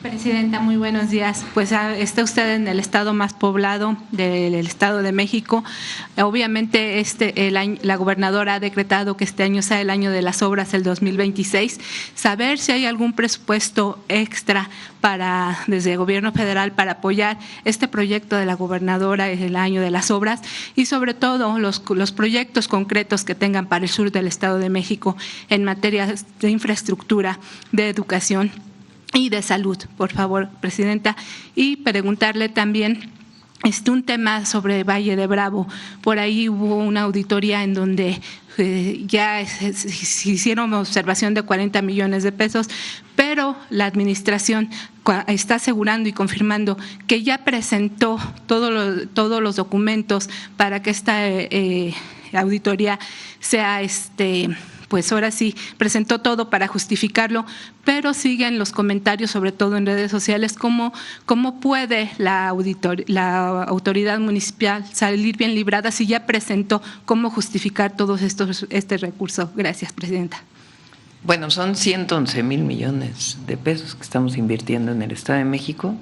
Presidenta, muy buenos días. Pues está usted en el estado más poblado del Estado de México. Obviamente la gobernadora ha decretado que este año sea el año de las obras, el 2026. Saber si hay algún presupuesto extra desde el gobierno federal para apoyar este proyecto de la gobernadora, el año de las obras, y sobre todo los proyectos concretos que tengan para el sur del Estado de México en materia de infraestructura, de educación y de salud, por favor, Presidenta. Y preguntarle también un tema sobre Valle de Bravo. Por ahí hubo una auditoría en donde ya se hicieron observación de 40 millones de pesos, pero la administración está asegurando y confirmando que ya presentó todos los documentos para que esta auditoría sea pues ahora sí presentó todo para justificarlo, pero siguen los comentarios, sobre todo en redes sociales, cómo puede la autoridad municipal salir bien librada si ya presentó cómo justificar todos este recurso. Gracias, Presidenta. Bueno, son 111,000 millones de pesos que estamos invirtiendo en el Estado de México,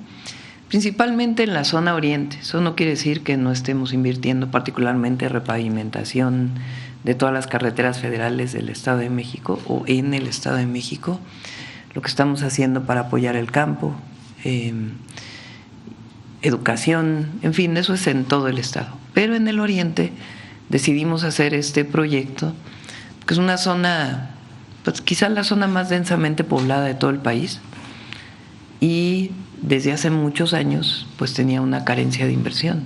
principalmente en la zona oriente. Eso no quiere decir que no estemos invirtiendo particularmente repavimentación de todas las carreteras federales del Estado de México o en el Estado de México, lo que estamos haciendo para apoyar el campo, educación, en fin, eso es en todo el Estado. Pero en el oriente decidimos hacer este proyecto, que es una zona, pues quizás la zona más densamente poblada de todo el país, y desde hace muchos años pues tenía una carencia de inversión.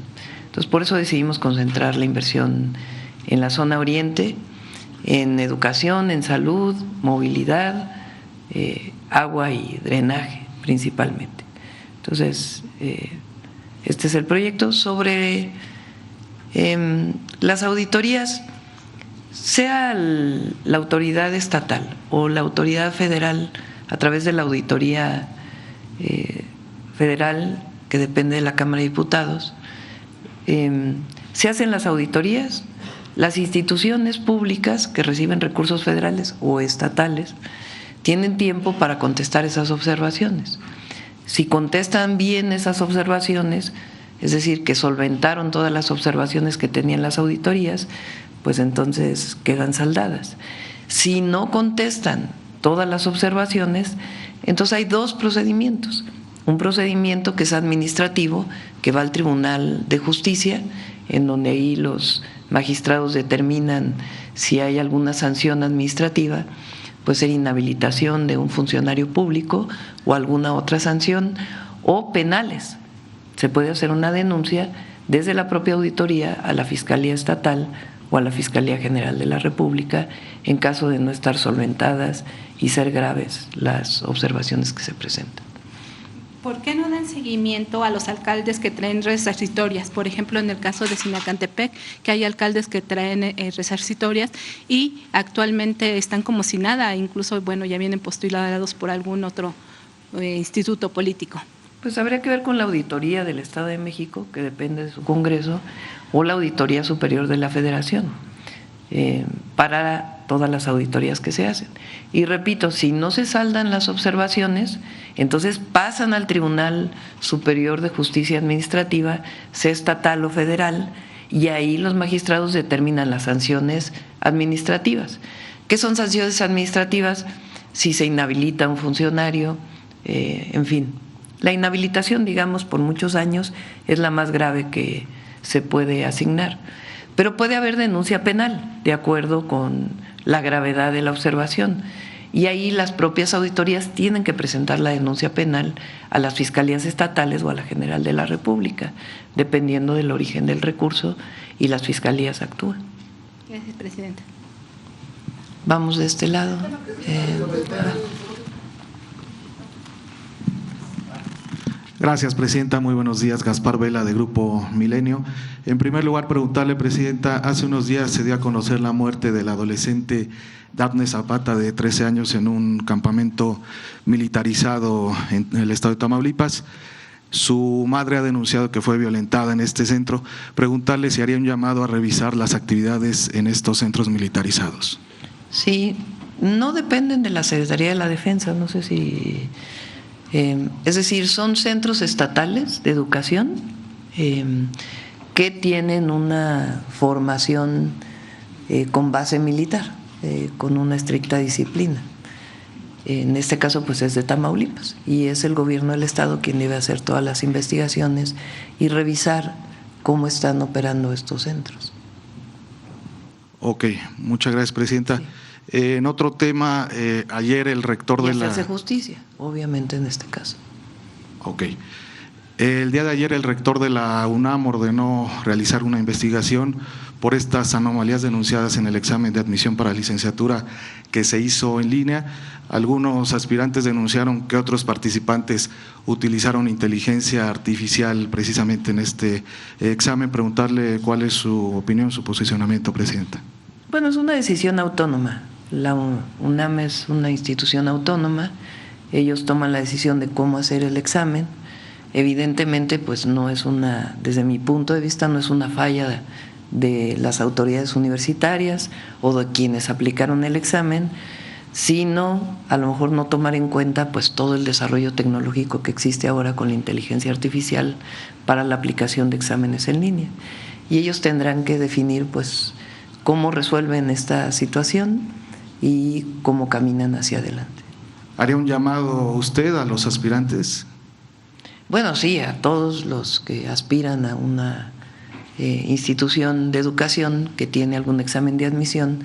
Entonces por eso decidimos concentrar la inversión en la zona oriente, en educación, en salud, movilidad, agua y drenaje principalmente. Entonces, este es el proyecto. Sobre las auditorías, sea la autoridad estatal o la autoridad federal, a través de la auditoría federal, que depende de la Cámara de Diputados, se hacen las auditorías. Las instituciones públicas que reciben recursos federales o estatales tienen tiempo para contestar esas observaciones. Si contestan bien esas observaciones, es decir, que solventaron todas las observaciones que tenían las auditorías, pues entonces quedan saldadas. Si no contestan todas las observaciones, entonces hay dos procedimientos. Un procedimiento que es administrativo, que va al Tribunal de Justicia, en donde ahí los magistrados determinan si hay alguna sanción administrativa, puede ser inhabilitación de un funcionario público o alguna otra sanción, o penales. Se puede hacer una denuncia desde la propia auditoría a la Fiscalía Estatal o a la Fiscalía General de la República en caso de no estar solventadas y ser graves las observaciones que se presentan. ¿Por qué no dan seguimiento a los alcaldes que traen resarcitorias? Por ejemplo, en el caso de Sinacantepec, que hay alcaldes que traen resarcitorias y actualmente están como si nada, incluso, bueno, ya vienen postulados por algún otro instituto político. Pues habría que ver con la Auditoría del Estado de México, que depende de su Congreso, o la Auditoría Superior de la Federación, para todas las auditorías que se hacen. Y repito, si no se saldan las observaciones, entonces pasan al Tribunal Superior de Justicia Administrativa, sea estatal o federal, y ahí los magistrados determinan las sanciones administrativas. ¿Qué son sanciones administrativas? Si se inhabilita a un funcionario, en fin. La inhabilitación, digamos, por muchos años es la más grave que se puede asignar. Pero puede haber denuncia penal, de acuerdo con la gravedad de la observación. Y ahí las propias auditorías tienen que presentar la denuncia penal a las fiscalías estatales o a la General de la República, dependiendo del origen del recurso, y las fiscalías actúan. Gracias, Presidenta. Vamos de este lado. Gracias, Presidenta. Muy buenos días. Gaspar Vela, de Grupo Milenio. En primer lugar, preguntarle, Presidenta, hace unos días se dio a conocer la muerte del adolescente Dafne Zapata, de 13 años, en un campamento militarizado en el estado de Tamaulipas. Su madre ha denunciado que fue violentada en este centro. Preguntarle si haría un llamado a revisar las actividades en estos centros militarizados. Sí, No dependen de la Secretaría de la Defensa, no sé si… es decir, son centros estatales de educación que tienen una formación con base militar, con una estricta disciplina. En este caso, pues es de Tamaulipas y es el gobierno del estado quien debe hacer todas las investigaciones y revisar cómo están operando estos centros. Ok, muchas gracias, presidenta. Sí. En otro tema, ayer el rector de la… hace justicia, obviamente en este caso. Ok. El día de ayer el rector de la UNAM ordenó realizar una investigación por estas anomalías denunciadas en el examen de admisión para licenciatura que se hizo en línea. Algunos aspirantes denunciaron que otros participantes utilizaron inteligencia artificial precisamente en este examen. Preguntarle cuál es su opinión, su posicionamiento, presidenta. Bueno, es una decisión autónoma. La UNAM es una institución autónoma. Ellos toman la decisión de cómo hacer el examen. Evidentemente, pues no es una, desde mi punto de vista, no es una falla de las autoridades universitarias o de quienes aplicaron el examen, sino a lo mejor no tomar en cuenta pues todo el desarrollo tecnológico que existe ahora con la inteligencia artificial para la aplicación de exámenes en línea. Y ellos tendrán que definir pues cómo resuelven esta situación y cómo caminan hacia adelante. ¿Haría un llamado usted a los aspirantes? Bueno, sí, a todos los que aspiran a una institución de educación que tiene algún examen de admisión,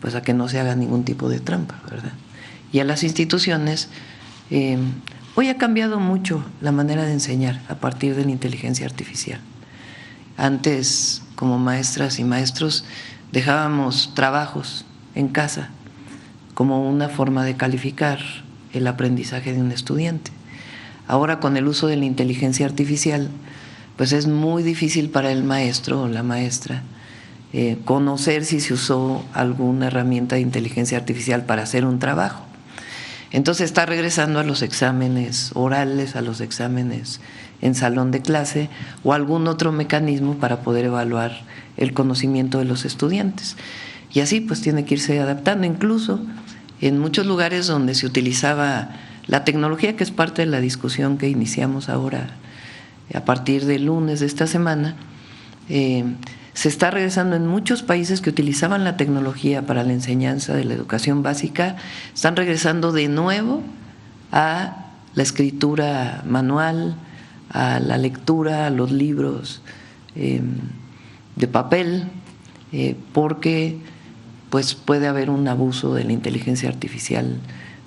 pues a que no se haga ningún tipo de trampa, ¿verdad? Y a las instituciones, hoy ha cambiado mucho la manera de enseñar a partir de la inteligencia artificial. Antes, como maestras y maestros, dejábamos trabajos en casa como una forma de calificar el aprendizaje de un estudiante. Ahora, con el uso de la inteligencia artificial, pues es muy difícil para el maestro o la maestra conocer si se usó alguna herramienta de inteligencia artificial para hacer un trabajo. Entonces está regresando a los exámenes orales, a los exámenes en salón de clase o algún otro mecanismo para poder evaluar el conocimiento de los estudiantes. Y así pues tiene que irse adaptando. Incluso en muchos lugares donde se utilizaba la tecnología, que es parte de la discusión que iniciamos ahora a partir del lunes de esta semana, se está regresando en muchos países que utilizaban la tecnología para la enseñanza de la educación básica, están regresando de nuevo a la escritura manual, a la lectura, a los libros de papel, porque pues puede haber un abuso de la inteligencia artificial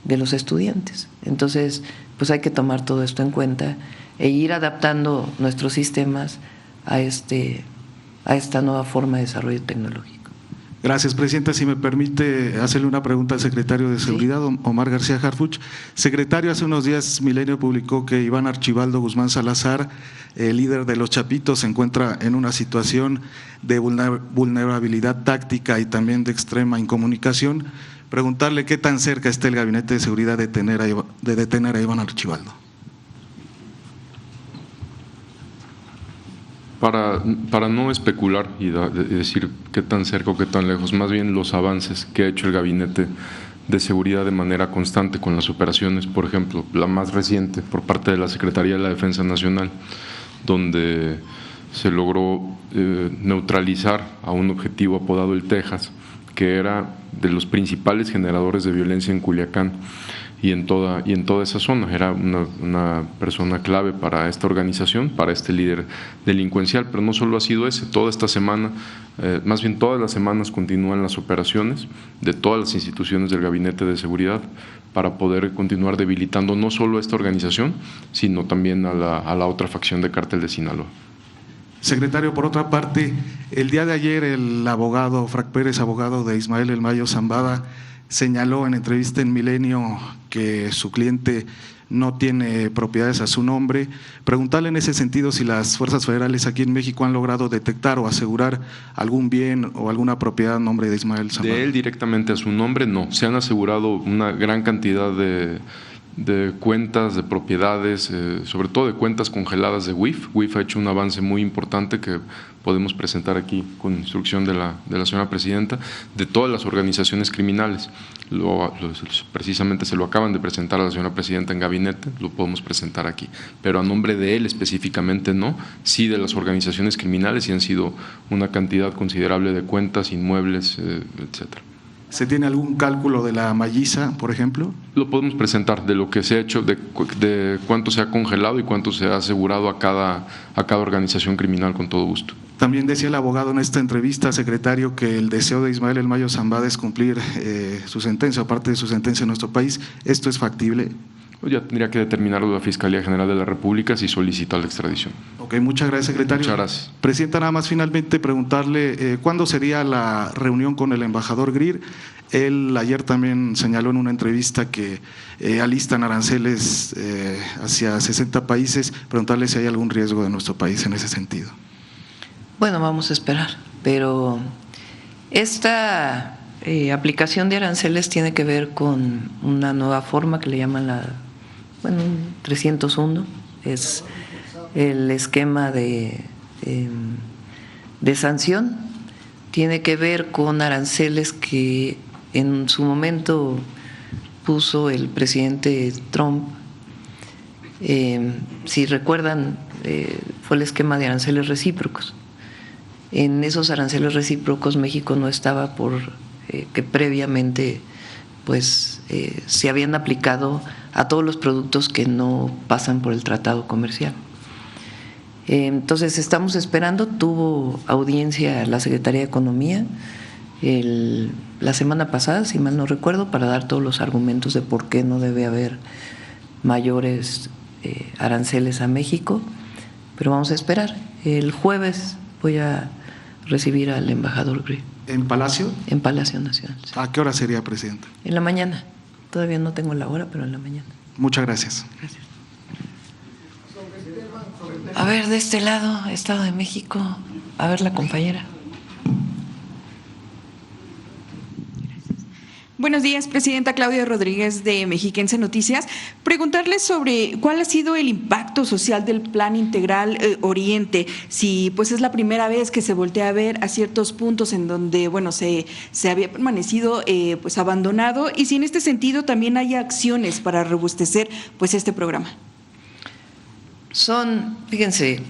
de los estudiantes. Entonces, pues hay que tomar todo esto en cuenta e ir adaptando nuestros sistemas a esta nueva forma de desarrollo tecnológico. Gracias, presidenta. Si me permite hacerle una pregunta al secretario de Seguridad, sí. Omar García Harfuch. Secretario, hace unos días Milenio publicó que Iván Archibaldo Guzmán Salazar, el líder de los Chapitos, se encuentra en una situación de vulnerabilidad táctica y también de extrema incomunicación. Preguntarle qué tan cerca está el Gabinete de Seguridad de detener a Iván Archibaldo. Para no especular y decir qué tan cerca o qué tan lejos, más bien los avances que ha hecho el Gabinete de Seguridad de manera constante con las operaciones, por ejemplo, la más reciente por parte de la Secretaría de la Defensa Nacional, donde se logró neutralizar a un objetivo apodado el Texas, que era de los principales generadores de violencia en Culiacán y en toda esa zona. Era una persona clave para esta organización, para este líder delincuencial, pero no solo ha sido ese. Toda esta semana, más bien todas las semanas continúan las operaciones de todas las instituciones del Gabinete de Seguridad para poder continuar debilitando no solo a esta organización, sino también a la otra facción de Cártel de Sinaloa. Secretario, por otra parte, el día de ayer el abogado Frac Pérez, abogado de Ismael El Mayo Zambada, señaló en entrevista en Milenio que su cliente no tiene propiedades a su nombre. Preguntarle en ese sentido si las fuerzas federales aquí en México han logrado detectar o asegurar algún bien o alguna propiedad a nombre de Ismael Zambada. De él directamente a su nombre, no. Se han asegurado una gran cantidad de cuentas, de propiedades, sobre todo de cuentas congeladas de WIF. WIF ha hecho un avance muy importante que podemos presentar aquí con instrucción de la señora presidenta, de todas las organizaciones criminales. precisamente se lo acaban de presentar a la señora presidenta en gabinete, lo podemos presentar aquí, pero a nombre de él específicamente no, sí de las organizaciones criminales, y han sido una cantidad considerable de cuentas, inmuebles, etcétera. ¿Se tiene algún cálculo de la malliza, por ejemplo? Lo podemos presentar, de lo que se ha hecho, de cuánto se ha congelado y cuánto se ha asegurado a cada organización criminal, con todo gusto. También decía el abogado en esta entrevista, secretario, que el deseo de Ismael El Mayo Zambada es cumplir su sentencia, o parte de su sentencia en nuestro país. ¿Esto es factible? Ya tendría que determinarlo la Fiscalía General de la República si solicita la extradición. Ok, muchas gracias, secretario. Muchas gracias. Presidenta, nada más finalmente preguntarle cuándo sería la reunión con el embajador Greer. Él ayer también señaló en una entrevista que alistan aranceles hacia 60 países. Preguntarle si hay algún riesgo de nuestro país en ese sentido. Bueno, vamos a esperar, pero esta aplicación de aranceles tiene que ver con una nueva forma que le llaman 301, es el esquema de sanción, tiene que ver con aranceles que en su momento puso el presidente Trump. Si recuerdan, fue el esquema de aranceles recíprocos. En esos aranceles recíprocos México no estaba que previamente se habían aplicado a todos los productos que no pasan por el tratado comercial. Entonces estamos esperando, tuvo audiencia la Secretaría de Economía la semana pasada, si mal no recuerdo, para dar todos los argumentos de por qué no debe haber mayores aranceles a México, pero vamos a esperar. El jueves voy a recibir al embajador Greer. ¿En Palacio? En Palacio Nacional. Sí. ¿A qué hora sería, presidenta? En la mañana. Todavía no tengo la hora, pero en la mañana. Muchas gracias. Gracias. A ver, de este lado, Estado de México. A ver, la compañera. Buenos días, presidenta. Claudia Rodríguez de Mexiquense Noticias. Preguntarle sobre cuál ha sido el impacto social del Plan Integral Oriente, si pues es la primera vez que se voltea a ver a ciertos puntos en donde se había permanecido pues abandonado, y si en este sentido también hay acciones para robustecer pues este programa. Fíjense,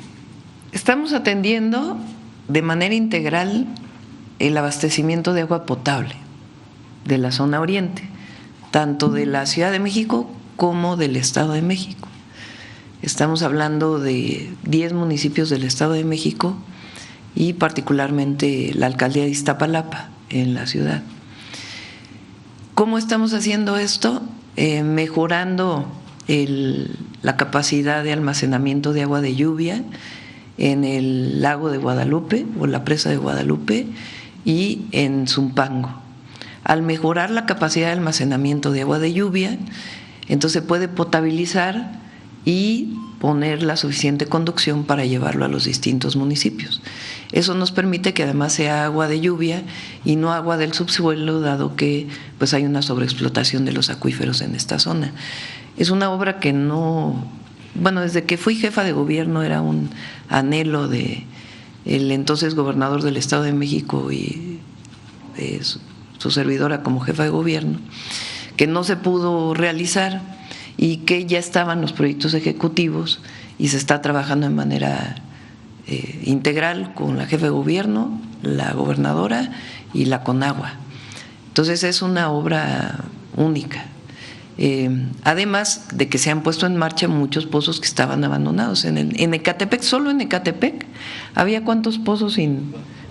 estamos atendiendo de manera integral el abastecimiento de agua potable de la zona oriente, tanto de la Ciudad de México como del Estado de México. Estamos hablando de 10 municipios del Estado de México y particularmente la alcaldía de Iztapalapa en la ciudad. ¿Cómo estamos haciendo esto? Mejorando la capacidad de almacenamiento de agua de lluvia en el lago de Guadalupe o la presa de Guadalupe y en Zumpango. Al mejorar la capacidad de almacenamiento de agua de lluvia, entonces se puede potabilizar y poner la suficiente conducción para llevarlo a los distintos municipios. Eso nos permite que además sea agua de lluvia y no agua del subsuelo, dado que pues hay una sobreexplotación de los acuíferos en esta zona. Es una obra que desde que fui jefa de gobierno era un anhelo de el entonces gobernador del Estado de México y su servidora como jefa de gobierno, que no se pudo realizar y que ya estaban los proyectos ejecutivos y se está trabajando de manera integral con la jefa de gobierno, la gobernadora y la Conagua. Entonces es una obra única. Además de que se han puesto en marcha muchos pozos que estaban abandonados. En Ecatepec, solo en Ecatepec, había ¿cuántos pozos?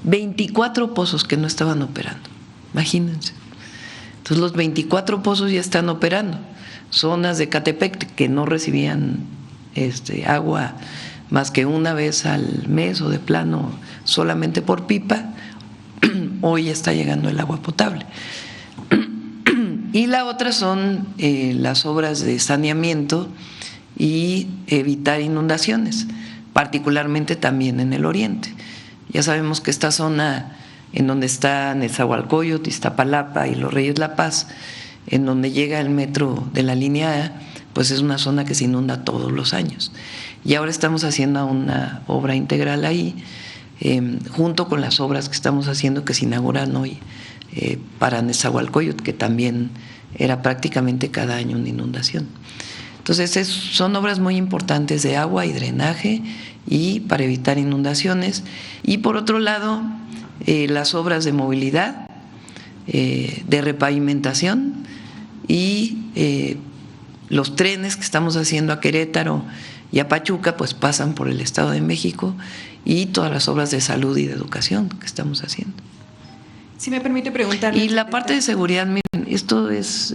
24 pozos que no estaban operando. Imagínense. Entonces los 24 pozos ya están operando. Zonas de Ecatepec que no recibían agua más que una vez al mes o de plano solamente por pipa, hoy está llegando el agua potable. Y la otra son las obras de saneamiento y evitar inundaciones, particularmente también en el oriente. Ya sabemos que esta zona en donde está Nezahualcóyotl, Iztapalapa y Los Reyes La Paz, en donde llega el metro de la línea A, pues es una zona que se inunda todos los años. Y ahora estamos haciendo una obra integral ahí, junto con las obras que estamos haciendo que se inauguran hoy para Nezahualcóyotl, que también era prácticamente cada año una inundación. Entonces son obras muy importantes de agua y drenaje y para evitar inundaciones. Y por otro lado, las obras de movilidad, de repavimentación y los trenes que estamos haciendo a Querétaro y a Pachuca pues pasan por el Estado de México, y todas las obras de salud y de educación que estamos haciendo. Si me permite preguntarle. Y la parte de seguridad, miren, esto es,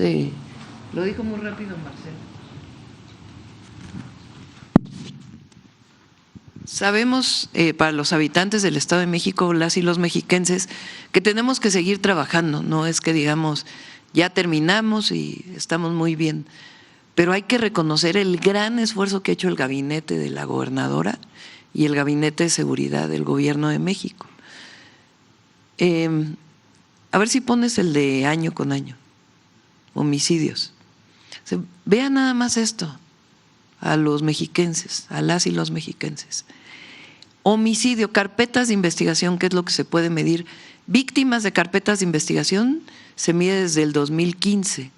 lo dijo muy rápido Marcelo. Sabemos, para los habitantes del Estado de México, las y los mexiquenses, que tenemos que seguir trabajando. No es que digamos, ya terminamos y estamos muy bien, pero hay que reconocer el gran esfuerzo que ha hecho el gabinete de la gobernadora y el gabinete de seguridad del Gobierno de México. A ver si pones el de año con año, homicidios. Vean nada más esto, a los mexiquenses, a las y los mexiquenses. Homicidio, carpetas de investigación, ¿qué es lo que se puede medir? Víctimas de carpetas de investigación se mide desde el 2015,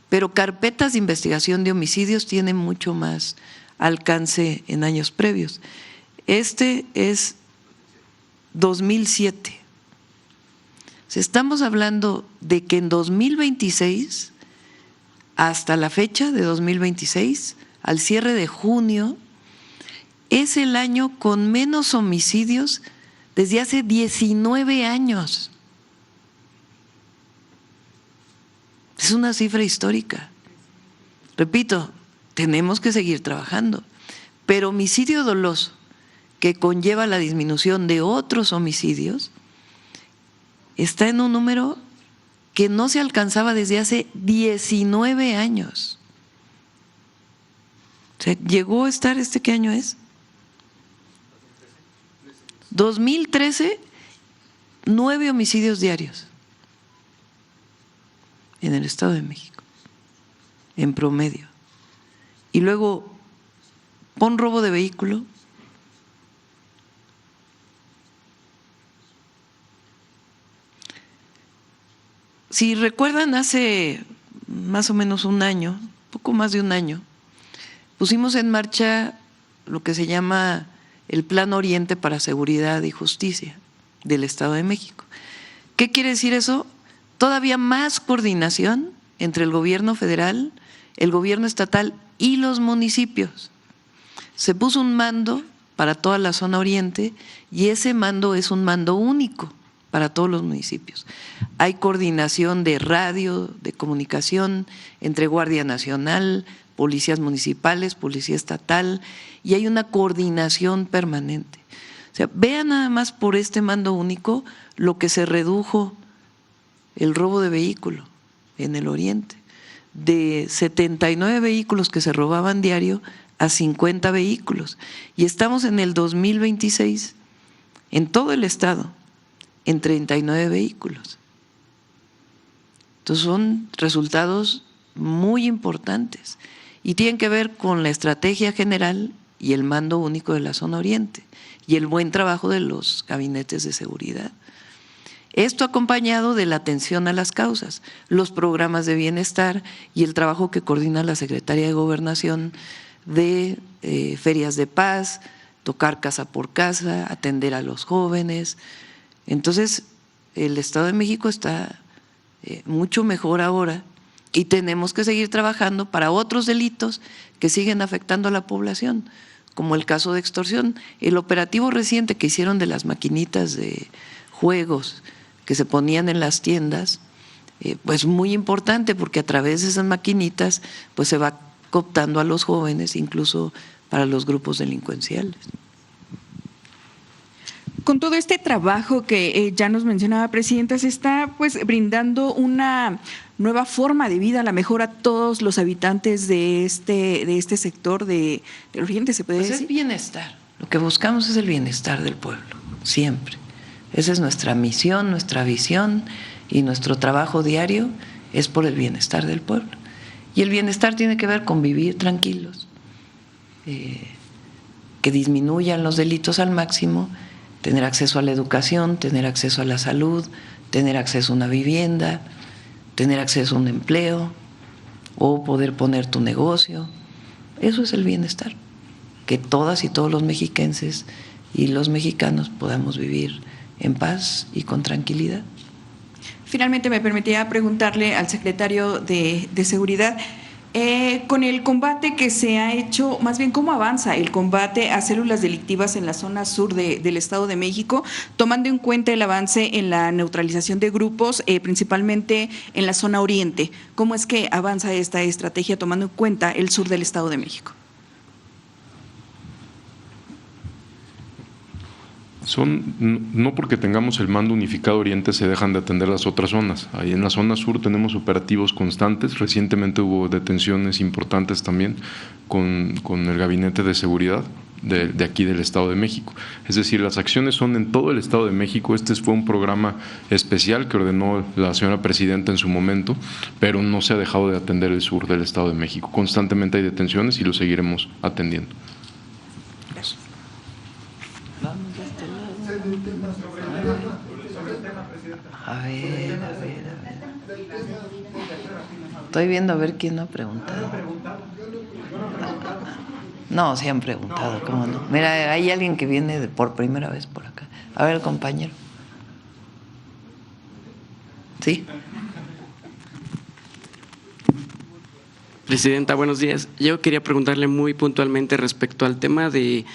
pero carpetas de investigación de homicidios tienen mucho más alcance en años previos. Este es 2007. Estamos hablando de que en 2026, hasta la fecha de 2026, al cierre de junio, es el año con menos homicidios desde hace 19 años. Es una cifra histórica. Repito, tenemos que seguir trabajando, pero homicidio doloso, que conlleva la disminución de otros homicidios, está en un número que no se alcanzaba desde hace 19 años. O sea, llegó a estar, ¿qué año es? 2013, 9 homicidios diarios en el Estado de México, en promedio. Y luego, pon robo de vehículo. Si recuerdan, hace más o menos un año, poco más de un año, pusimos en marcha lo que se llama el Plan Oriente para Seguridad y Justicia del Estado de México. ¿Qué quiere decir eso? Todavía más coordinación entre el gobierno federal, el gobierno estatal y los municipios. Se puso un mando para toda la zona oriente y ese mando es un mando único para todos los municipios. Hay coordinación de radio, de comunicación entre Guardia Nacional, policías municipales, policía estatal, y hay una coordinación permanente. O sea, vean nada más por este mando único lo que se redujo el robo de vehículo en el oriente, de 79 vehículos que se robaban diario a 50 vehículos. Y estamos en el 2026, en todo el estado, en 39 vehículos. Entonces son resultados muy importantes y tienen que ver con la estrategia general y el mando único de la zona oriente y el buen trabajo de los gabinetes de seguridad. Esto acompañado de la atención a las causas, los programas de bienestar y el trabajo que coordina la Secretaría de Gobernación de ferias de paz, tocar casa por casa, atender a los jóvenes. Entonces, el Estado de México está mucho mejor ahora y tenemos que seguir trabajando para otros delitos que siguen afectando a la población, como el caso de extorsión. El operativo reciente que hicieron de las maquinitas de juegos que se ponían en las tiendas, pues muy importante porque a través de esas maquinitas pues se va cooptando a los jóvenes, incluso para los grupos delincuenciales. Con todo este trabajo que ya nos mencionaba, Presidenta, se está pues brindando una nueva forma de vida, a la mejor a todos los habitantes de este sector del oriente, se puede decir. Es bienestar. Lo que buscamos es el bienestar del pueblo, siempre. Esa es nuestra misión, nuestra visión y nuestro trabajo diario es por el bienestar del pueblo. Y el bienestar tiene que ver con vivir tranquilos, que disminuyan los delitos al máximo, tener acceso a la educación, tener acceso a la salud, tener acceso a una vivienda, tener acceso a un empleo o poder poner tu negocio. Eso es el bienestar, que todas y todos los mexiquenses y los mexicanos podamos vivir en paz y con tranquilidad. Finalmente, me permitía preguntarle al secretario de Seguridad, con el combate que se ha hecho, más bien, ¿cómo avanza el combate a células delictivas en la zona sur del Estado de México, tomando en cuenta el avance en la neutralización de grupos, principalmente en la zona oriente? ¿Cómo es que avanza esta estrategia tomando en cuenta el sur del Estado de México? No porque tengamos el mando unificado oriente se dejan de atender las otras zonas. Ahí en la zona sur tenemos operativos constantes. Recientemente hubo detenciones importantes también con el Gabinete de Seguridad de aquí del Estado de México. Es decir, las acciones son en todo el Estado de México. Este fue un programa especial que ordenó la señora presidenta en su momento, pero no se ha dejado de atender el sur del Estado de México. Constantemente hay detenciones y lo seguiremos atendiendo. Gracias. A ver. Estoy viendo a ver quién no ha preguntado. No, sí han preguntado, ¿cómo no? Mira, hay alguien que viene por primera vez por acá. A ver, compañero. ¿Sí? Presidenta, buenos días. Yo quería preguntarle muy puntualmente respecto al tema de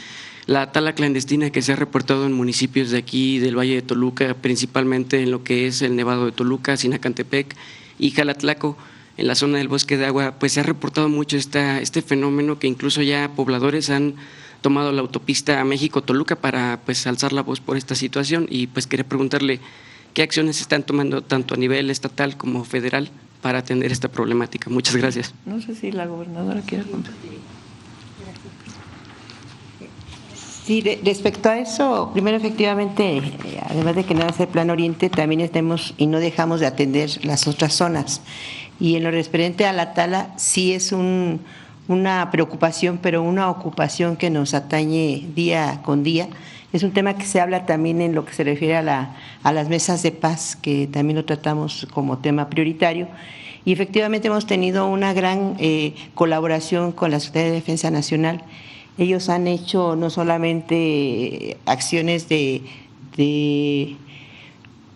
la tala clandestina que se ha reportado en municipios de aquí, del Valle de Toluca, principalmente en lo que es el Nevado de Toluca, Sinacantepec y Jalatlaco, en la zona del Bosque de Agua, pues se ha reportado mucho este fenómeno que incluso ya pobladores han tomado la autopista a México-Toluca para pues alzar la voz por esta situación y pues quería preguntarle qué acciones se están tomando tanto a nivel estatal como federal para atender esta problemática. Muchas gracias. No sé si la gobernadora quiere contestar. Sí, respecto a eso, primero efectivamente, además de que no hace el Plan Oriente, también estemos y no dejamos de atender las otras zonas. Y en lo referente a la tala, sí es una preocupación, pero una ocupación que nos atañe día con día. Es un tema que se habla también en lo que se refiere a las mesas de paz, que también lo tratamos como tema prioritario. Y efectivamente hemos tenido una gran colaboración con la Secretaría de Defensa Nacional. Ellos han hecho no solamente acciones de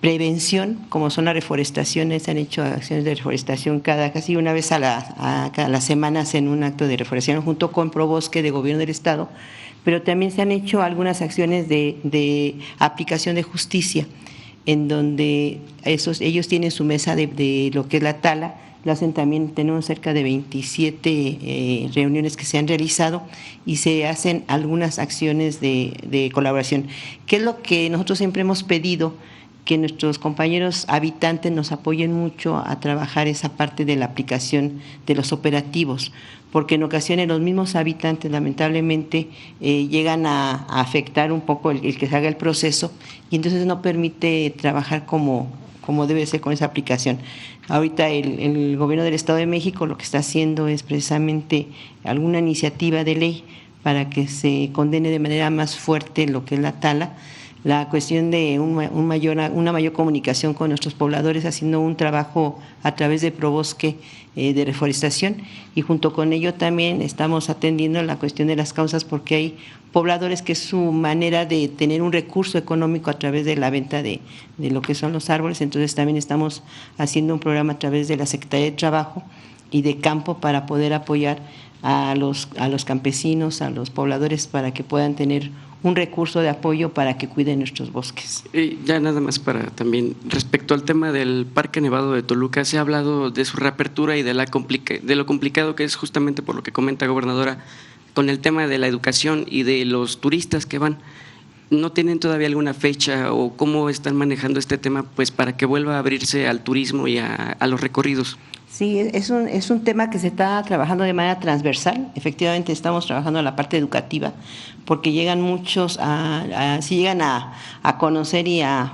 prevención, como son las reforestaciones, han hecho acciones de reforestación casi una vez a las semanas en un acto de reforestación junto con Probosque de Gobierno del Estado, pero también se han hecho algunas acciones de aplicación de justicia, en donde ellos tienen su mesa de lo que es la tala. Lo hacen también, tenemos cerca de 27 reuniones que se han realizado y se hacen algunas acciones de colaboración. ¿Qué es lo que nosotros siempre hemos pedido? Que nuestros compañeros habitantes nos apoyen mucho a trabajar esa parte de la aplicación de los operativos, porque en ocasiones los mismos habitantes lamentablemente llegan a afectar un poco el que se haga el proceso y entonces no permite trabajar como debe ser con esa aplicación. Ahorita el Gobierno del Estado de México lo que está haciendo es precisamente alguna iniciativa de ley para que se condene de manera más fuerte lo que es la tala, la cuestión de una mayor comunicación con nuestros pobladores, haciendo un trabajo a través de Probosque de reforestación, y junto con ello también estamos atendiendo la cuestión de las causas, porque hay pobladores que es su manera de tener un recurso económico a través de la venta de lo que son los árboles. Entonces también estamos haciendo un programa a través de la Secretaría de Trabajo y de Campo para poder apoyar a los campesinos, a los pobladores, para que puedan tener un recurso de apoyo para que cuiden nuestros bosques. Y ya nada más para también, respecto al tema del Parque Nevado de Toluca, se ha hablado de su reapertura y de lo complicado que es, justamente por lo que comenta, gobernadora, con el tema de la educación y de los turistas que van. ¿No tienen todavía alguna fecha o cómo están manejando este tema pues para que vuelva a abrirse al turismo y a los recorridos? Sí, es un tema que se está trabajando de manera transversal. Efectivamente estamos trabajando en la parte educativa, porque llegan muchos si llegan a conocer y a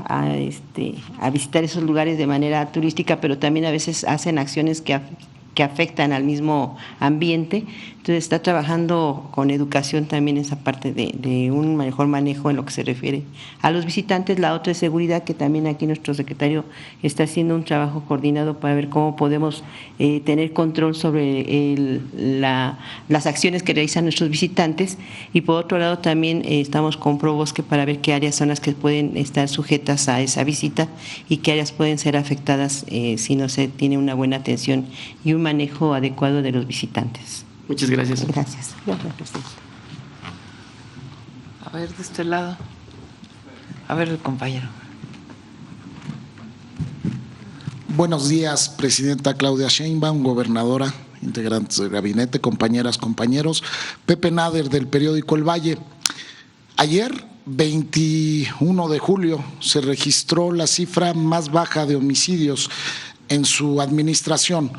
visitar esos lugares de manera turística, pero también a veces hacen acciones que que afectan al mismo ambiente. Entonces está trabajando con educación también esa parte de un mejor manejo en lo que se refiere a los visitantes. La otra es seguridad, que también aquí nuestro secretario está haciendo un trabajo coordinado para ver cómo podemos tener control sobre las acciones que realizan nuestros visitantes. Y por otro lado también estamos con ProBosque para ver qué áreas son las que pueden estar sujetas a esa visita y qué áreas pueden ser afectadas si no se tiene una buena atención y un manejo adecuado de los visitantes. Muchas gracias. Gracias. Gracias, presidente. A ver, de este lado. A ver, el compañero. Buenos días, presidenta Claudia Sheinbaum, gobernadora, integrantes del gabinete, compañeras, compañeros. Pepe Nader, del periódico El Valle. Ayer, 21 de julio, se registró la cifra más baja de homicidios en su administración.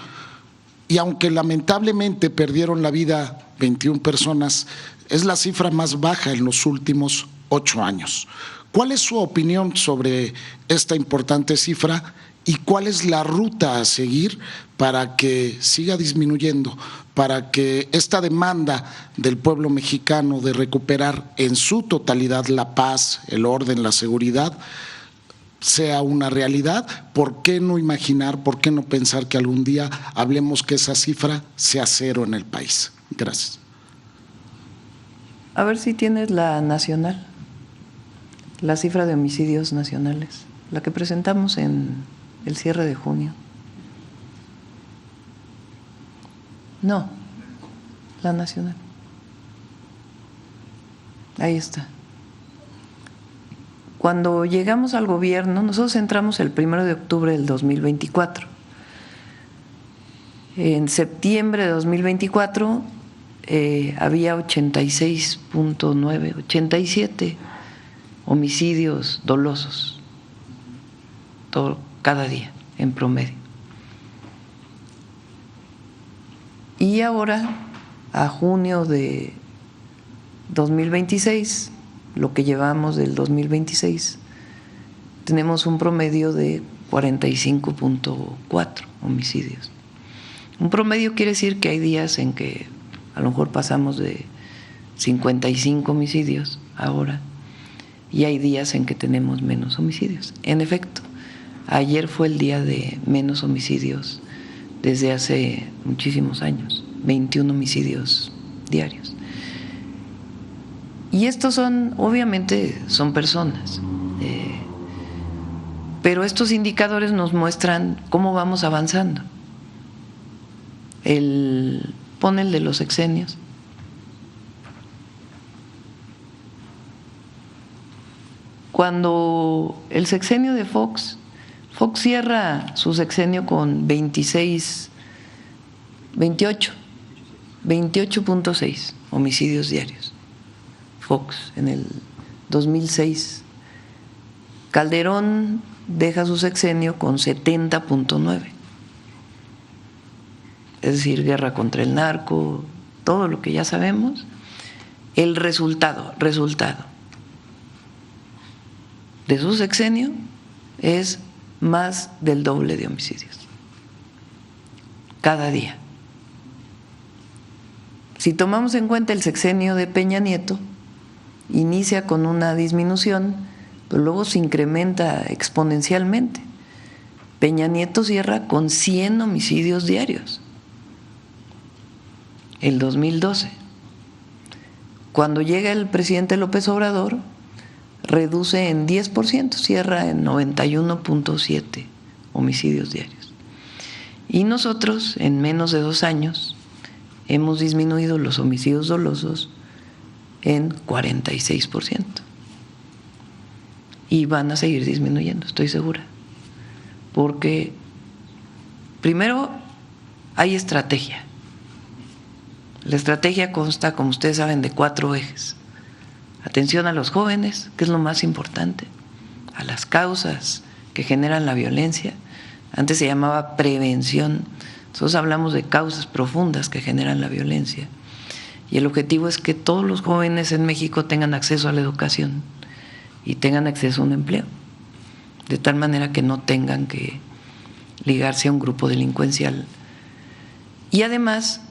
Y aunque lamentablemente perdieron la vida 21 personas, es la cifra más baja en los últimos 8 años. ¿Cuál es su opinión sobre esta importante cifra y cuál es la ruta a seguir para que siga disminuyendo, para que esta demanda del pueblo mexicano de recuperar en su totalidad la paz, el orden, la seguridad, sea una realidad? ¿Por qué no imaginar, por qué no pensar que algún día hablemos que esa cifra sea cero en el país? Gracias. A ver si tienes la nacional, la cifra de homicidios nacionales, la que presentamos en el cierre de junio. No, la nacional. Ahí está. Cuando llegamos al gobierno, nosotros entramos el 1 de octubre del 2024. En septiembre de 2024 había 86.9, 87 homicidios dolosos cada día en promedio. Y ahora, a junio de 2026, lo que llevamos del 2026, tenemos un promedio de 45.4 homicidios. Un promedio quiere decir que hay días en que a lo mejor pasamos de 55 homicidios ahora y hay días en que tenemos menos homicidios. En efecto, ayer fue el día de menos homicidios desde hace muchísimos años, 21 homicidios diarios. Y estos obviamente son personas, pero estos indicadores nos muestran cómo vamos avanzando. Pon el de los sexenios. Cuando el sexenio de Fox cierra su sexenio con 28.6 homicidios diarios. Fox en el 2006. Calderón deja su sexenio con 70.9. Es decir, guerra contra el narco, todo lo que ya sabemos. El resultado de su sexenio es más del doble de homicidios cada día. Si tomamos en cuenta el sexenio de Peña Nieto, inicia con una disminución, pero luego se incrementa exponencialmente. Peña Nieto cierra con 100 homicidios diarios, el 2012. Cuando llega el presidente López Obrador, reduce en 10%, cierra en 91.7 homicidios diarios. Y nosotros, en menos de 2 años, hemos disminuido los homicidios dolosos en 46%. Y van a seguir disminuyendo, estoy segura. Porque primero hay estrategia. La estrategia consta, como ustedes saben, de 4 ejes. Atención a los jóvenes, que es lo más importante, a las causas que generan la violencia. Antes se llamaba prevención. Nosotros hablamos de causas profundas que generan la violencia. Y el objetivo es que todos los jóvenes en México tengan acceso a la educación y tengan acceso a un empleo, de tal manera que no tengan que ligarse a un grupo delincuencial y además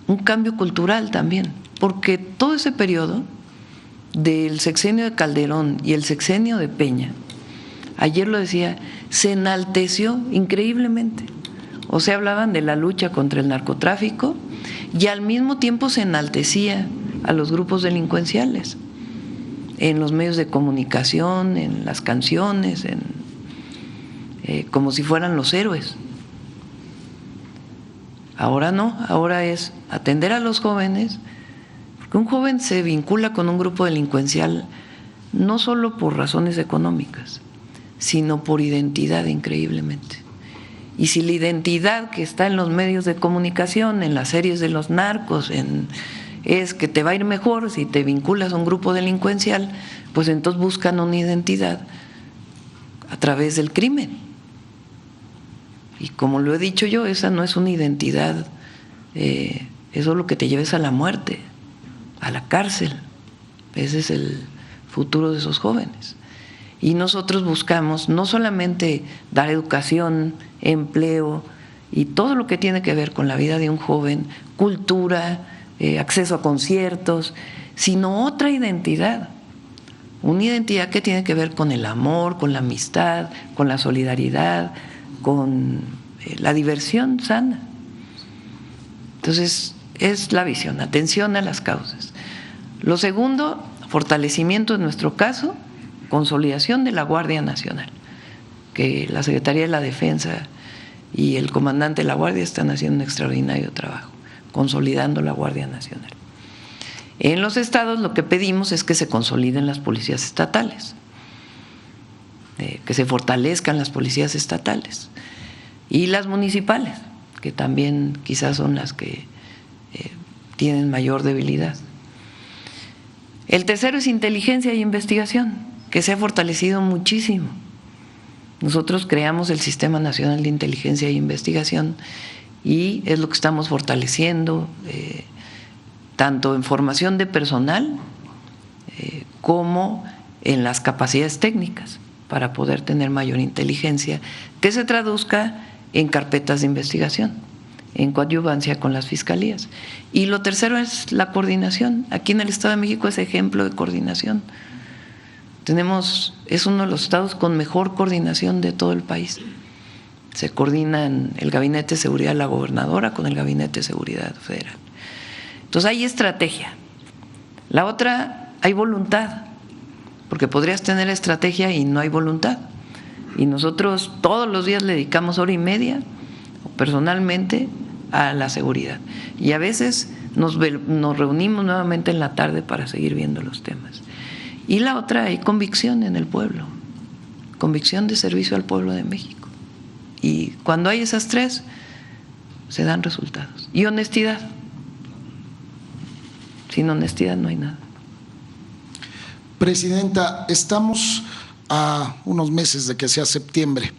un cambio cultural también, porque todo ese periodo del sexenio de Calderón y el sexenio de Peña, ayer lo decía, se enalteció increíblemente. O sea, hablaban de la lucha contra el narcotráfico y al mismo tiempo se enaltecía a los grupos delincuenciales en los medios de comunicación, en las canciones, como si fueran los héroes. Ahora no, ahora es atender a los jóvenes, porque un joven se vincula con un grupo delincuencial no solo por razones económicas, sino por identidad, increíblemente. Y si la identidad que está en los medios de comunicación, en las series de los narcos, es que te va a ir mejor si te vinculas a un grupo delincuencial, pues entonces buscan una identidad a través del crimen. Y como lo he dicho yo, esa no es una identidad, eso lo que te lleva es a la muerte, a la cárcel. Ese es el futuro de esos jóvenes. Y nosotros buscamos no solamente dar educación, empleo y todo lo que tiene que ver con la vida de un joven, cultura, acceso a conciertos, sino otra identidad, una identidad que tiene que ver con el amor, con la amistad, con la solidaridad, con la diversión sana. Entonces, es la visión, atención a las causas. Lo segundo, fortalecimiento en nuestro caso, consolidación de la Guardia Nacional, que la Secretaría de la Defensa y el comandante de la Guardia están haciendo un extraordinario trabajo, consolidando la Guardia Nacional. En los estados lo que pedimos es que se consoliden las policías estatales, que se fortalezcan las policías estatales y las municipales, que también quizás son las que tienen mayor debilidad. El tercero es inteligencia y investigación, que se ha fortalecido muchísimo. Nosotros creamos el Sistema Nacional de Inteligencia e Investigación y es lo que estamos fortaleciendo, tanto en formación de personal como en las capacidades técnicas para poder tener mayor inteligencia, que se traduzca en carpetas de investigación, en coadyuvancia con las fiscalías. Y lo tercero es la coordinación. Aquí en el Estado de México es ejemplo de coordinación. Es uno de los estados con mejor coordinación de todo el país. Se coordinan el Gabinete de Seguridad de la Gobernadora con el Gabinete de Seguridad Federal. Entonces hay estrategia. La otra, hay voluntad, porque podrías tener estrategia y no hay voluntad. Y nosotros todos los días le dedicamos hora y media, personalmente, a la seguridad. Y a veces nos reunimos nuevamente en la tarde para seguir viendo los temas. Y la otra, hay convicción en el pueblo, convicción de servicio al pueblo de México. Y cuando hay esas tres, se dan resultados. Y honestidad. Sin honestidad no hay nada. Presidenta, estamos a unos meses de que sea septiembre.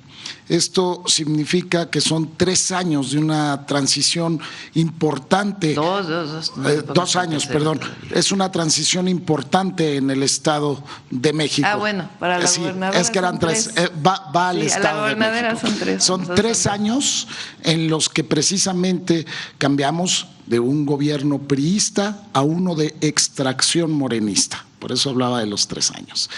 Esto significa que son 3 años de una transición importante. 2 años, perdón. Es una transición importante en el Estado de México. Ah, bueno, para la gobernadora. Es que eran 3. Va al Estado de México. Son 3. Son 3 años en los que precisamente cambiamos de un gobierno priista a uno de extracción morenista. Por eso hablaba de los 3 años.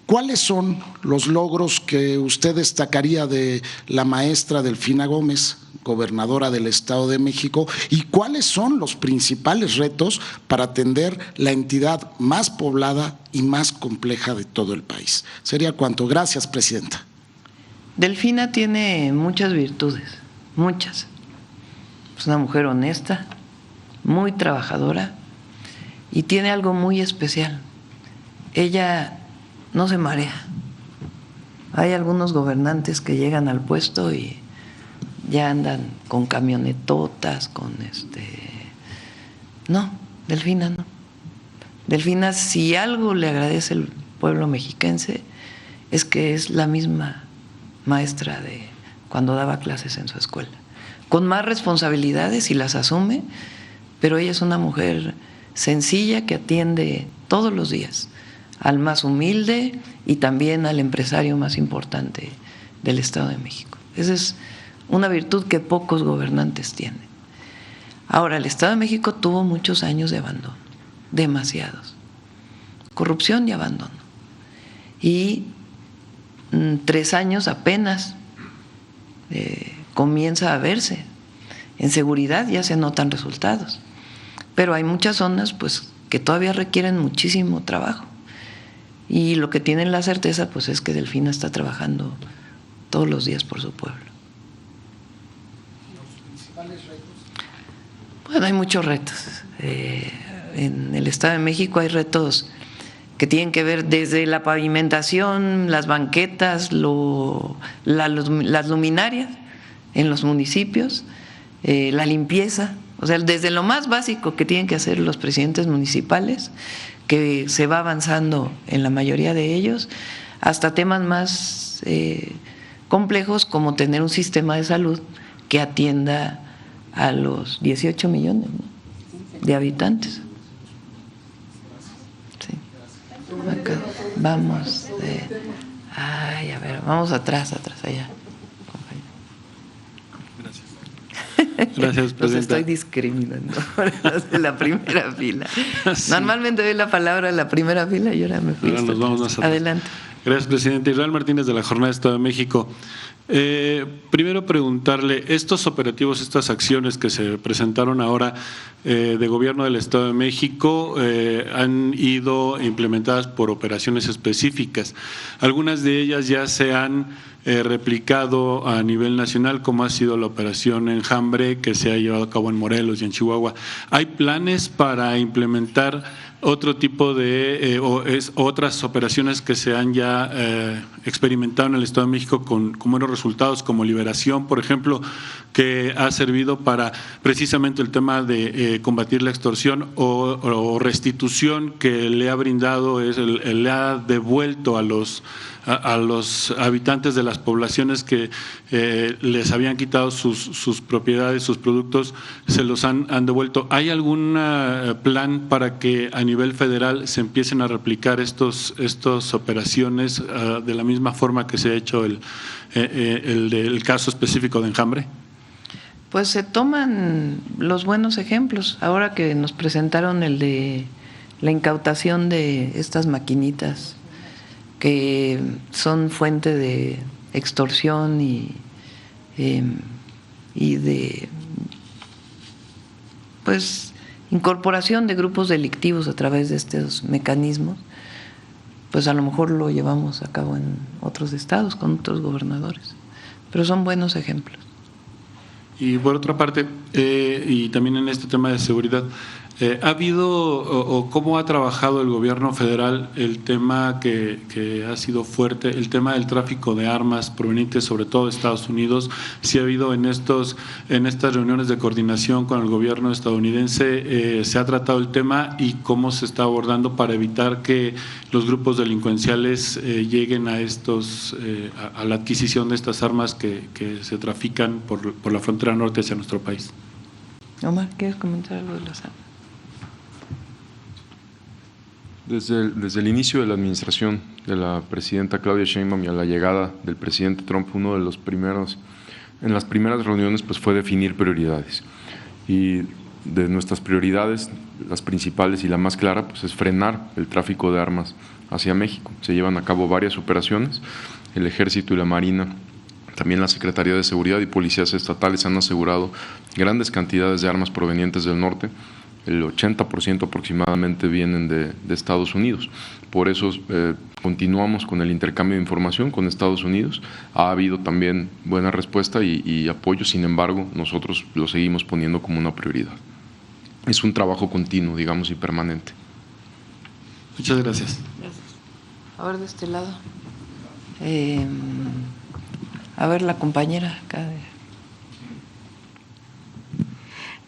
¿Cuáles son los logros que usted destacaría de la maestra Delfina Gómez, gobernadora del Estado de México, y cuáles son los principales retos para atender la entidad más poblada y más compleja de todo el país? Sería cuanto. Gracias, presidenta. Delfina tiene muchas virtudes, muchas. Es una mujer honesta, muy trabajadora y tiene algo muy especial. Ella no se marea. Hay algunos gobernantes que llegan al puesto y ya andan con camionetotas, No, Delfina no. Delfina, si algo le agradece el pueblo mexiquense, es que es la misma maestra de cuando daba clases en su escuela, con más responsabilidades y las asume, pero ella es una mujer sencilla que atiende todos los días al más humilde y también al empresario más importante del Estado de México. Esa es una virtud que pocos gobernantes tienen. Ahora, el Estado de México tuvo muchos años de abandono, demasiados. Corrupción y abandono. Y 3 años apenas comienza a verse. En seguridad ya se notan resultados, pero hay muchas zonas pues que todavía requieren muchísimo trabajo. Y lo que tienen la certeza pues es que Delfina está trabajando todos los días por su pueblo. ¿Los principales retos? Bueno, hay muchos retos. En el Estado de México hay retos que tienen que ver desde la pavimentación, las banquetas, las luminarias en los municipios, la limpieza, o sea, desde lo más básico que tienen que hacer los presidentes municipales, que se va avanzando en la mayoría de ellos, hasta temas más complejos como tener un sistema de salud que atienda a los 18 millones, ¿no?, de habitantes. Sí. Acá, vamos, a ver, vamos atrás, allá. Gracias, presidenta. Los estoy discriminando de la primera fila. Sí. Normalmente doy la palabra a la primera fila y ahora me fui. Ahora nos vamos más atrás. Adelante. Gracias, presidente. Israel Martínez, de la Jornada de Estado de México. Primero preguntarle, estos operativos, estas acciones que se presentaron ahora de gobierno del Estado de México han ido implementadas por operaciones específicas. Algunas de ellas ya se han replicado a nivel nacional, como ha sido la operación Enjambre que se ha llevado a cabo en Morelos y en Chihuahua. ¿Hay planes para implementar otro tipo de otras operaciones que se han ya experimentado en el Estado de México con buenos resultados, como Liberación, por ejemplo, que ha servido para precisamente el tema de combatir la extorsión, o Restitución, que le ha brindado, le ha devuelto a los habitantes de las poblaciones que les habían quitado sus propiedades, sus productos, se los han devuelto? ¿Hay algún plan para que a nivel federal se empiecen a replicar estas operaciones de la misma forma que se ha hecho el caso específico de Enjambre? Pues se toman los buenos ejemplos. Ahora que nos presentaron el de la incautación de estas maquinitas que son fuente de extorsión y de pues incorporación de grupos delictivos a través de estos mecanismos, pues a lo mejor lo llevamos a cabo en otros estados con otros gobernadores, pero son buenos ejemplos. Y por otra parte, y también en este tema de seguridad, ¿ha habido o cómo ha trabajado el gobierno federal el tema que ha sido fuerte, el tema del tráfico de armas provenientes sobre todo de Estados Unidos? ¿Si ha habido en estas reuniones de coordinación con el gobierno estadounidense, se ha tratado el tema y cómo se está abordando para evitar que los grupos delincuenciales lleguen a a la adquisición de estas armas que se trafican por la frontera norte hacia nuestro país? Omar, ¿quieres comentar algo de las armas? Desde el inicio de la administración de la presidenta Claudia Sheinbaum y a la llegada del presidente Trump, en las primeras reuniones pues fue definir prioridades. Y de nuestras prioridades, las principales y la más clara pues es frenar el tráfico de armas hacia México. Se llevan a cabo varias operaciones, el Ejército y la Marina, también la Secretaría de Seguridad y policías estatales han asegurado grandes cantidades de armas provenientes del norte. El 80% aproximadamente vienen de Estados Unidos. Por eso continuamos con el intercambio de información con Estados Unidos. Ha habido también buena respuesta y apoyo, sin embargo, nosotros lo seguimos poniendo como una prioridad. Es un trabajo continuo, digamos, y permanente. Muchas gracias. A ver, de este lado. A ver, la compañera acá.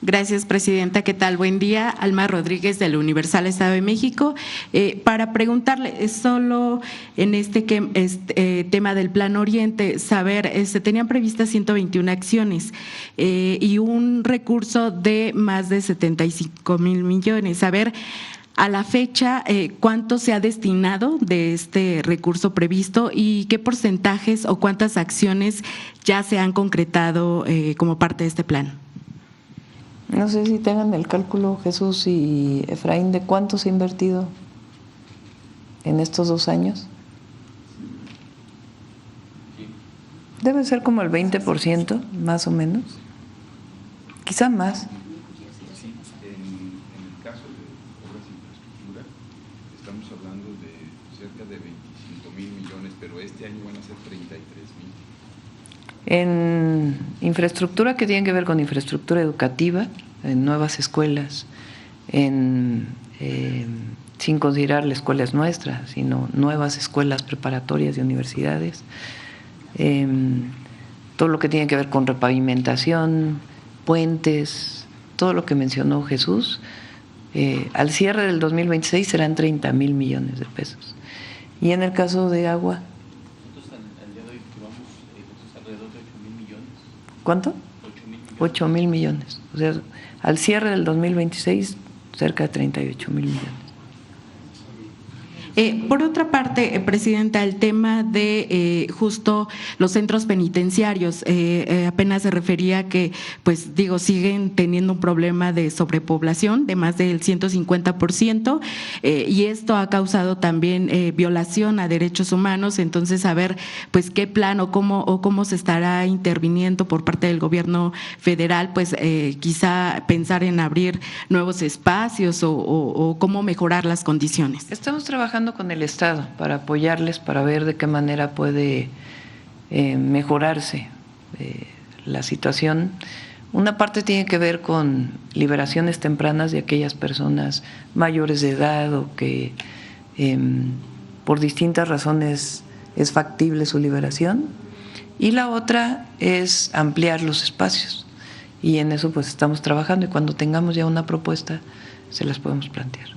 Gracias, presidenta. ¿Qué tal? Buen día. Alma Rodríguez, del Universal Estado de México. Para preguntarle, solo en este tema del Plan Oriente, saber, tenían previstas 121 acciones y un recurso de más de 75,000 millones. Saber, a la fecha, ¿cuánto se ha destinado de este recurso previsto y qué porcentajes o cuántas acciones ya se han concretado como parte de este plan? No sé si tengan el cálculo, Jesús y Efraín, de cuánto se ha invertido en estos 2 años. Debe ser como el 20%, más o menos. Quizá más. En el caso de obras de infraestructura, estamos hablando de cerca de 25,000 millones, pero este año van a ser 33,000. En infraestructura que tiene que ver con infraestructura educativa, en nuevas escuelas, sin considerar las escuelas nuestras, sino nuevas escuelas preparatorias de universidades, todo lo que tiene que ver con repavimentación, puentes, todo lo que mencionó Jesús, al cierre del 2026 serán 30,000 millones de pesos. Y en el caso de agua, al día de hoy llevamos alrededor de 8,000 millones. ¿cuánto? 8,000 millones. O sea, al cierre del 2026, cerca de 38,000 millones. Por otra parte, Presidenta, el tema de justo los centros penitenciarios, apenas se refería que, pues digo, siguen teniendo un problema de sobrepoblación de más del 150%, y esto ha causado también violación a derechos humanos. Entonces, saber pues qué plan o cómo se estará interviniendo por parte del gobierno federal, pues quizá pensar en abrir nuevos espacios o cómo mejorar las condiciones. Estamos trabajando con el Estado para apoyarles, para ver de qué manera puede mejorarse la situación. Una parte tiene que ver con liberaciones tempranas de aquellas personas mayores de edad o que por distintas razones es factible su liberación, y la otra es ampliar los espacios, y en eso pues estamos trabajando, y cuando tengamos ya una propuesta se las podemos plantear.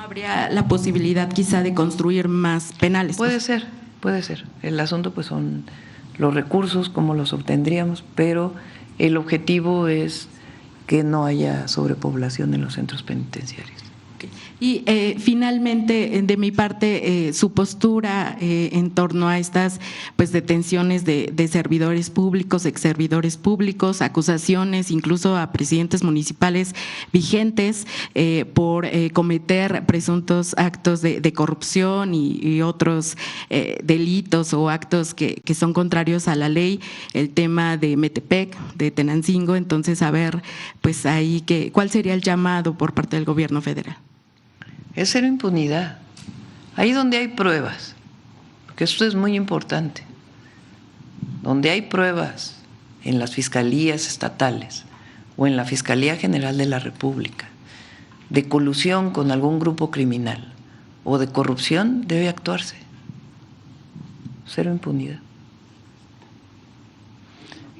¿Habría la posibilidad quizá de construir más penales? Puede ser. El asunto pues son los recursos, cómo los obtendríamos, pero el objetivo es que no haya sobrepoblación en los centros penitenciarios. Y finalmente, de mi parte, su postura en torno a estas pues detenciones de servidores públicos, ex servidores públicos, acusaciones incluso a presidentes municipales vigentes por cometer presuntos actos de corrupción y otros delitos o actos que son contrarios a la ley, el tema de Metepec, de Tenancingo. Entonces, a ver, pues ahí ¿cuál sería el llamado por parte del gobierno federal? Es cero impunidad. Ahí donde hay pruebas, porque esto es muy importante, donde hay pruebas en las fiscalías estatales o en la Fiscalía General de la República de colusión con algún grupo criminal o de corrupción, debe actuarse. Cero impunidad.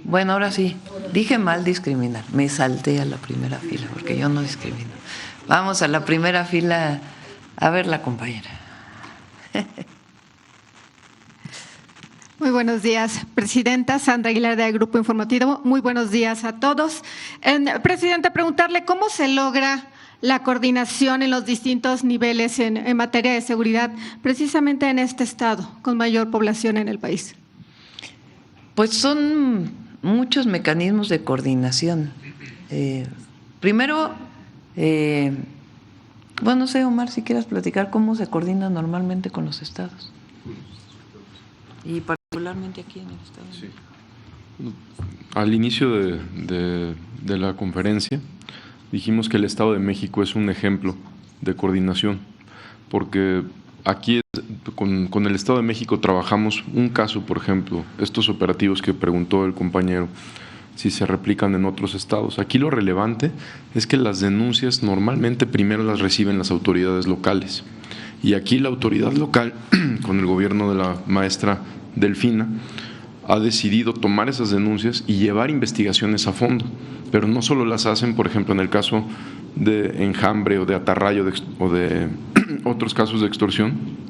Bueno, ahora sí, dije mal discriminar, me salté a la primera fila porque yo no discrimino. Vamos a la primera fila a ver la compañera. Muy buenos días, Presidenta. Sandra Aguilar, de Grupo Informativo. Muy buenos días a todos. Presidenta, preguntarle cómo se logra la coordinación en los distintos niveles en materia de seguridad, precisamente en este estado con mayor población en el país. Pues son muchos mecanismos de coordinación. Primero, bueno, no sé, Omar, si quieres platicar cómo se coordina normalmente con los estados. Y particularmente aquí en el estado. Sí. Al inicio de la conferencia dijimos que el Estado de México es un ejemplo de coordinación, porque aquí con el Estado de México trabajamos un caso, por ejemplo, estos operativos que preguntó el compañero, si se replican en otros estados. Aquí lo relevante es que las denuncias normalmente primero las reciben las autoridades locales, y aquí la autoridad local, con el gobierno de la maestra Delfina, ha decidido tomar esas denuncias y llevar investigaciones a fondo, pero no solo las hacen, por ejemplo, en el caso de enjambre o de atarrayo o de otros casos de extorsión,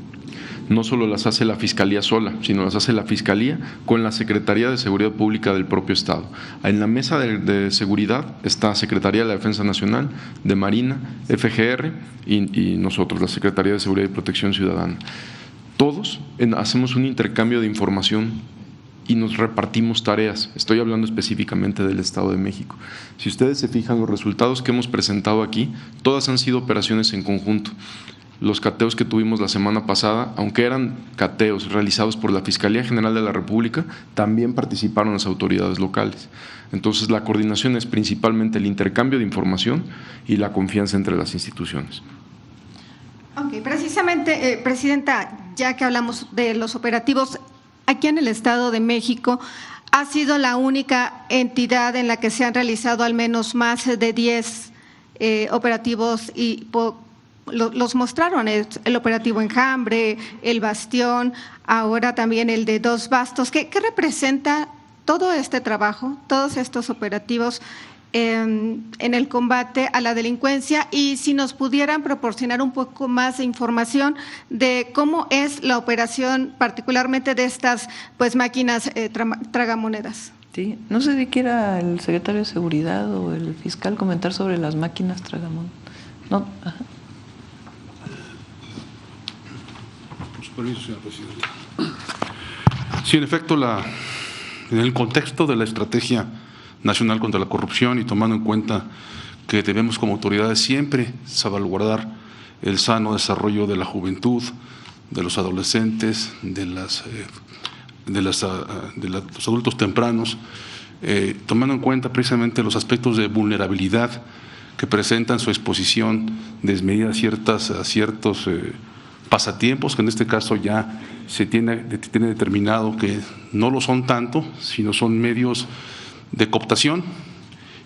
no solo las hace la Fiscalía sola, sino las hace la Fiscalía con la Secretaría de Seguridad Pública del propio Estado. En la mesa de seguridad está Secretaría de la Defensa Nacional, de Marina, FGR y nosotros, la Secretaría de Seguridad y Protección Ciudadana. Todos hacemos un intercambio de información y nos repartimos tareas. Estoy hablando específicamente del Estado de México. Si ustedes se fijan, los resultados que hemos presentado aquí, todas han sido operaciones en conjunto. Los cateos que tuvimos la semana pasada, aunque eran cateos realizados por la Fiscalía General de la República, también participaron las autoridades locales. Entonces, la coordinación es principalmente el intercambio de información y la confianza entre las instituciones. Ok, precisamente, Presidenta, ya que hablamos de los operativos, aquí en el Estado de México ha sido la única entidad en la que se han realizado al menos más de 10 operativos y los mostraron, el operativo Enjambre, el Bastión, ahora también el de Dos Bastos. ¿Qué representa todo este trabajo, todos estos operativos en el combate a la delincuencia? Y si nos pudieran proporcionar un poco más de información de cómo es la operación, particularmente de estas máquinas tragamonedas. Sí, no sé si quiera el secretario de Seguridad o el fiscal comentar sobre las máquinas tragamonedas. No. Ajá. Permiso, señora presidenta. Sí, en efecto, en el contexto de la estrategia nacional contra la corrupción y tomando en cuenta que debemos como autoridades siempre salvaguardar el sano desarrollo de la juventud, de los adolescentes, de los adultos tempranos, tomando en cuenta precisamente los aspectos de vulnerabilidad que presentan su exposición desmedida a ciertos pasatiempos, que en este caso ya se tiene determinado que no lo son tanto, sino son medios de cooptación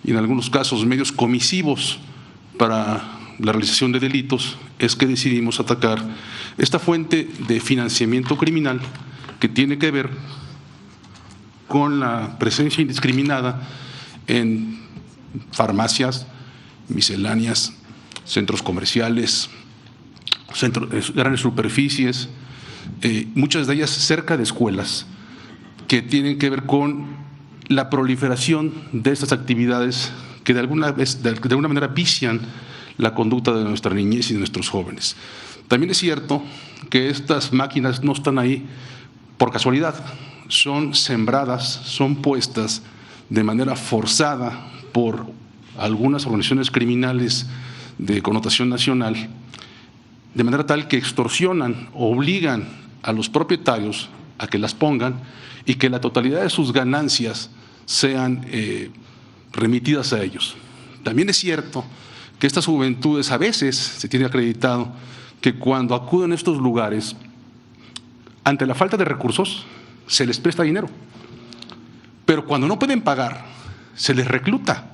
y en algunos casos medios comisivos para la realización de delitos, es que decidimos atacar esta fuente de financiamiento criminal que tiene que ver con la presencia indiscriminada en farmacias, misceláneas, centros comerciales, grandes superficies, muchas de ellas cerca de escuelas, que tienen que ver con la proliferación de estas actividades que de alguna manera vician la conducta de nuestra niñez y de nuestros jóvenes. También es cierto que estas máquinas no están ahí por casualidad, son sembradas, son puestas de manera forzada por algunas organizaciones criminales de connotación nacional, de manera tal que extorsionan, obligan a los propietarios a que las pongan y que la totalidad de sus ganancias sean remitidas a ellos. También es cierto que estas juventudes a veces se tiene acreditado que cuando acuden a estos lugares, ante la falta de recursos, se les presta dinero, pero cuando no pueden pagar, se les recluta.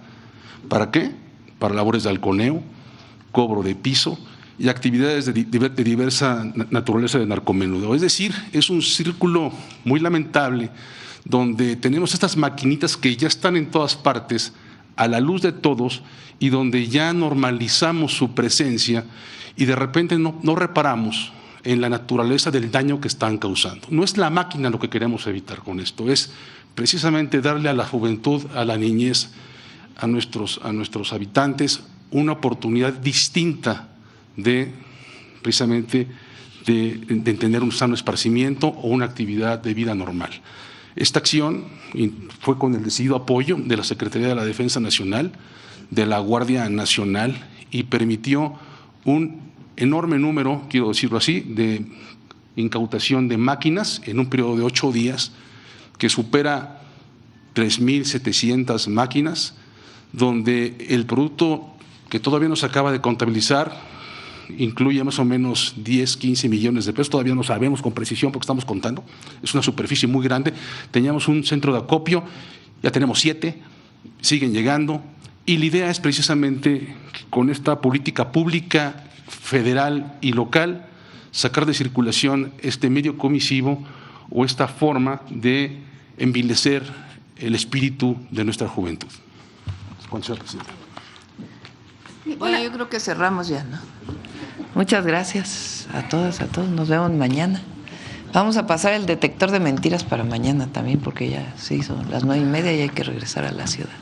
¿Para qué? Para labores de halconeo, cobro de piso y actividades de diversa naturaleza de narcomenudeo. Es decir, es un círculo muy lamentable donde tenemos estas maquinitas que ya están en todas partes, a la luz de todos, y donde ya normalizamos su presencia y de repente no reparamos en la naturaleza del daño que están causando. No es la máquina lo que queremos evitar con esto, es precisamente darle a la juventud, a la niñez, a nuestros habitantes una oportunidad distinta de precisamente de tener un sano esparcimiento o una actividad de vida normal. Esta acción fue con el decidido apoyo de la Secretaría de la Defensa Nacional, de la Guardia Nacional, y permitió un enorme número, quiero decirlo así, de incautación de máquinas en un periodo de 8 días que supera 3.700 máquinas, donde el producto que todavía no se acaba de contabilizar incluye más o menos 10, 15 millones de pesos, todavía no sabemos con precisión porque estamos contando, es una superficie muy grande. Teníamos un centro de acopio, ya tenemos 7, siguen llegando, y la idea es precisamente con esta política pública, federal y local, sacar de circulación este medio comisivo o esta forma de envilecer el espíritu de nuestra juventud. Señora Presidenta. Bueno, yo creo que cerramos ya, ¿no? Muchas gracias a todas, a todos. Nos vemos mañana. Vamos a pasar el detector de mentiras para mañana también, porque ya se hizo las 9:30 y hay que regresar a la ciudad.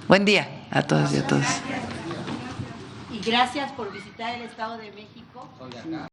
Buen día a todas y a todos. Y gracias por visitar el Estado de México.